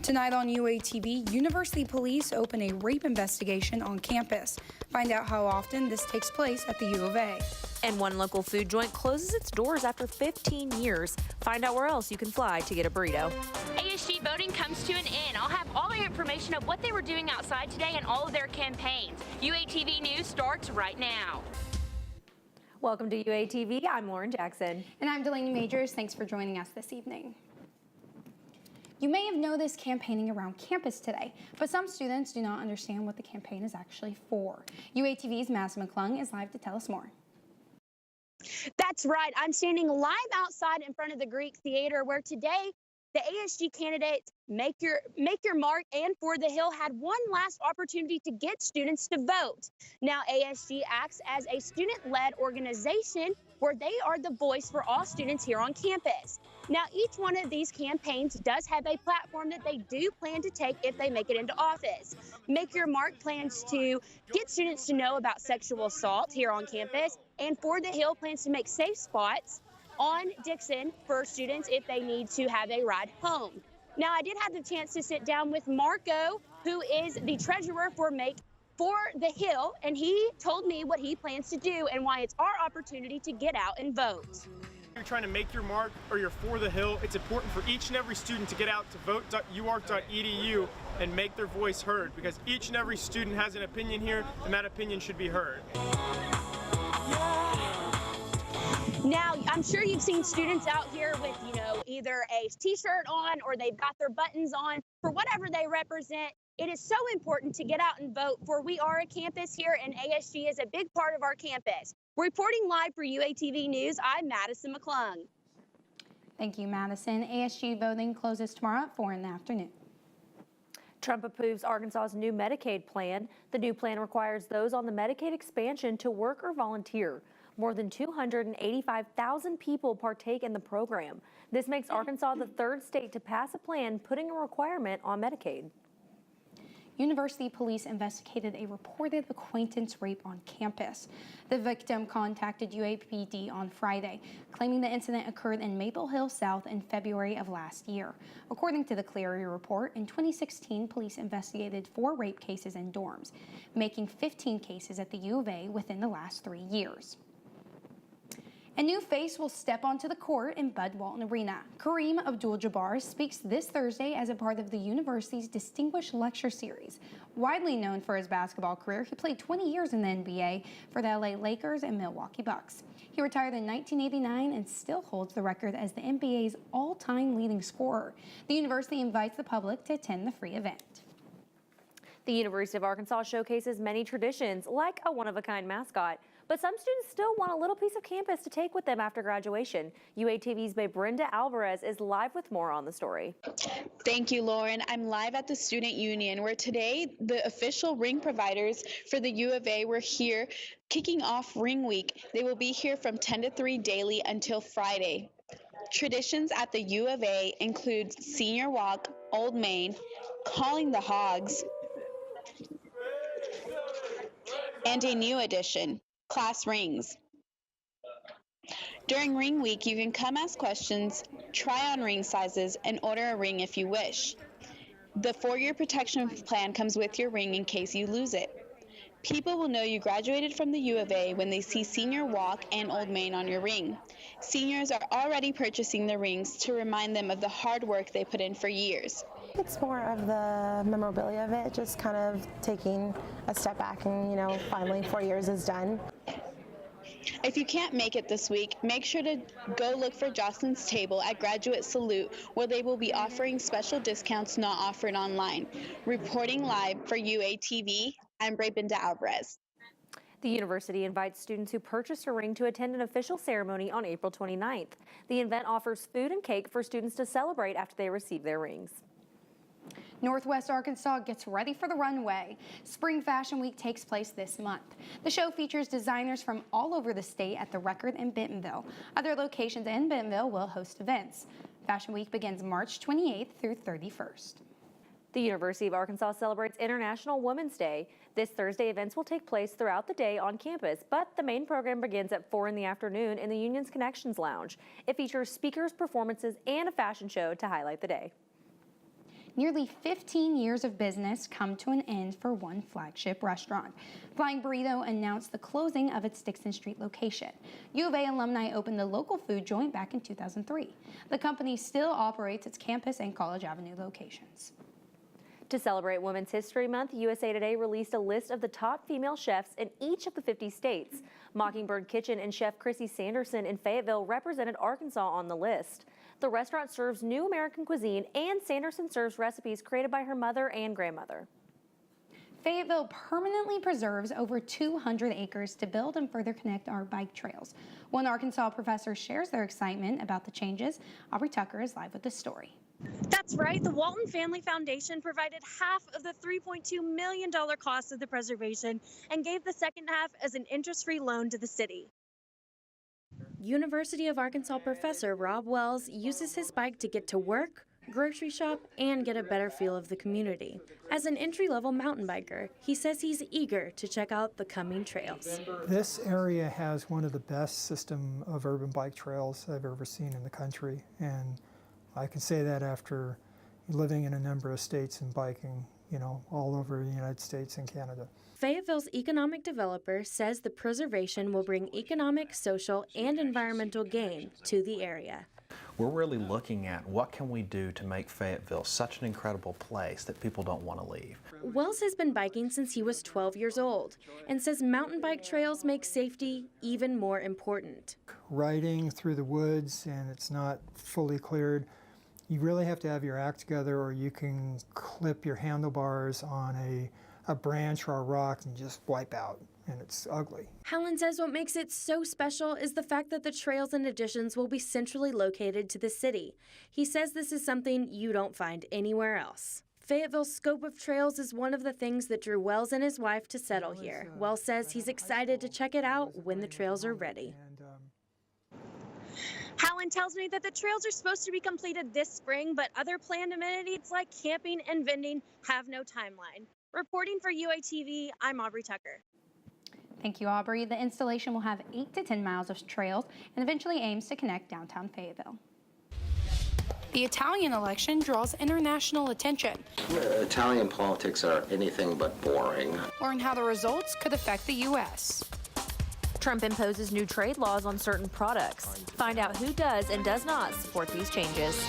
Tonight on UATV, University Police open a rape investigation on campus. Find out how often this takes place at the U of A. And one local food joint closes its doors after 15 years. Find out where else you can fly to get a burrito. ASG voting comes to an end. I'll have all the information of what they were doing outside today and all of their campaigns. UATV News starts right now. Welcome to UATV. I'm Lauren Jackson. And I'm Delaney Majors. Thanks for joining us this evening. You may have noticed campaigning around campus today, but some students do not understand what the campaign is actually for. UATV's Madison McClung is live to tell us more. That's right. I'm standing live outside in front of the Greek Theater, where today the ASG candidates Make Your Mark and For the Hill had one last opportunity to get students to vote. Now, ASG acts as a student-led organization where they are the voice for all students here on campus. Now, each one of these campaigns does have a platform that they do plan to take if they make it into office. Make Your Mark plans to get students to know about sexual assault here on campus, and For the Hill plans to make safe spots on Dixon for students if they need to have a ride home. Now, I did have the chance to sit down with Marco, who is the treasurer for Make For the Hill, and he told me what he plans to do and why it's our opportunity to get out and vote. You're trying to make your mark or you're for the Hill, it's important for each and every student to get out to vote.uark.edu and make their voice heard, because each and every student has an opinion here, and that opinion should be heard. Now, I'm sure you've seen students out here with, either a t-shirt on or they've got their buttons on for whatever they represent. It is so important to get out and vote, for we are a campus here and ASG is a big part of our campus. Reporting live for UATV News, I'm Madison McClung. Thank you, Madison. ASG voting closes tomorrow at 4 in the afternoon. Trump approves Arkansas's new Medicaid plan. The new plan requires those on the Medicaid expansion to work or volunteer. More than 285,000 people partake in the program. This makes Arkansas the third state to pass a plan putting a requirement on Medicaid. University police investigated a reported acquaintance rape on campus. The victim contacted UAPD on Friday, claiming the incident occurred in Maple Hill South in February of last year. According to the Cleary report, in 2016, police investigated 4 rape cases in dorms, making 15 cases at the U of A within the last 3 years. A new face will step onto the court in Bud Walton Arena. Kareem Abdul-Jabbar speaks this Thursday as a part of the university's Distinguished Lecture Series. Widely known for his basketball career, he played 20 years in the NBA for the LA Lakers and Milwaukee Bucks. He retired in 1989 and still holds the record as the NBA's all-time leading scorer. The university invites the public to attend the free event. The University of Arkansas showcases many traditions, like a one-of-a-kind mascot. But some students still want a little piece of campus to take with them after graduation. UATV's Brenda Alvarez is live with more on the story. Thank you, Lauren. I'm live at the Student Union, where today the official ring providers for the U of A were here kicking off Ring Week. They will be here from 10 to 3 daily until Friday. Traditions at the U of A include Senior Walk, Old Main, Calling the Hogs, and a new addition, Class Rings. During Ring Week, you can come ask questions, try on ring sizes, and order a ring if you wish. The 4-year protection plan comes with your ring in case you lose it. People will know you graduated from the U of A when they see Senior Walk and Old Main on your ring. Seniors are already purchasing the rings to remind them of the hard work they put in for years. It's more of the memorabilia of it, just kind of taking a step back and, finally 4 years is done. If you can't make it this week, make sure to go look for Jocelyn's Table at Graduate Salute, where they will be offering special discounts not offered online. Reporting live for UATV, I'm Brenda Alvarez. The university invites students who purchased a ring to attend an official ceremony on April 29th. The event offers food and cake for students to celebrate after they receive their rings. Northwest Arkansas gets ready for the runway. Spring Fashion Week takes place this month. The show features designers from all over the state at the Record in Bentonville. Other locations in Bentonville will host events. Fashion Week begins March 28th through 31st. The University of Arkansas celebrates International Women's Day. This Thursday, events will take place throughout the day on campus, but the main program begins at 4 in the afternoon in the Union's Connections Lounge. It features speakers, performances, and a fashion show to highlight the day. Nearly 15 years of business come to an end for one flagship restaurant. Flying Burrito announced the closing of its Dixon Street location. U of A alumni opened the local food joint back in 2003. The company still operates its campus and College Avenue locations. To celebrate Women's History Month, USA Today released a list of the top female chefs in each of the 50 states. Mockingbird Kitchen and Chef Chrissy Sanderson in Fayetteville represented Arkansas on the list. The restaurant serves new American cuisine, and Sanderson serves recipes created by her mother and grandmother. Fayetteville permanently preserves over 200 acres to build and further connect our bike trails. One Arkansas professor shares their excitement about the changes. Aubrey Tucker is live with the story. That's right. The Walton Family Foundation provided half of the $3.2 million cost of the preservation and gave the second half as an interest-free loan to the city. University of Arkansas professor Rob Wells uses his bike to get to work, grocery shop, and get a better feel of the community. As an entry-level mountain biker, he says he's eager to check out the coming trails. This area has one of the best system of urban bike trails I've ever seen in the country, and I can say that after living in a number of states and biking, all over the United States and Canada. Fayetteville's economic developer says the preservation will bring economic, social, and environmental gain to the area. We're really looking at what can we do to make Fayetteville such an incredible place that people don't want to leave. Wells has been biking since he was 12 years old and says mountain bike trails make safety even more important. Riding through the woods and it's not fully cleared, you really have to have your act together, or you can clip your handlebars on a branch or a rock and just wipe out, and it's ugly. Howland says what makes it so special is the fact that the trails and additions will be centrally located to the city. He says this is something you don't find anywhere else. Fayetteville's scope of trails is one of the things that drew Wells and his wife to settle here. Wells says he's excited to check it out when the trails are ready. Howland tells me that the trails are supposed to be completed this spring, but other planned amenities like camping and vending have no timeline. Reporting for UATV, I'm Aubrey Tucker. Thank you, Aubrey. The installation will have 8 to 10 miles of trails and eventually aims to connect downtown Fayetteville. The Italian election draws international attention. Italian politics are anything but boring. Learn how the results could affect the U.S. Trump imposes new trade laws on certain products. Find out who does and does not support these changes.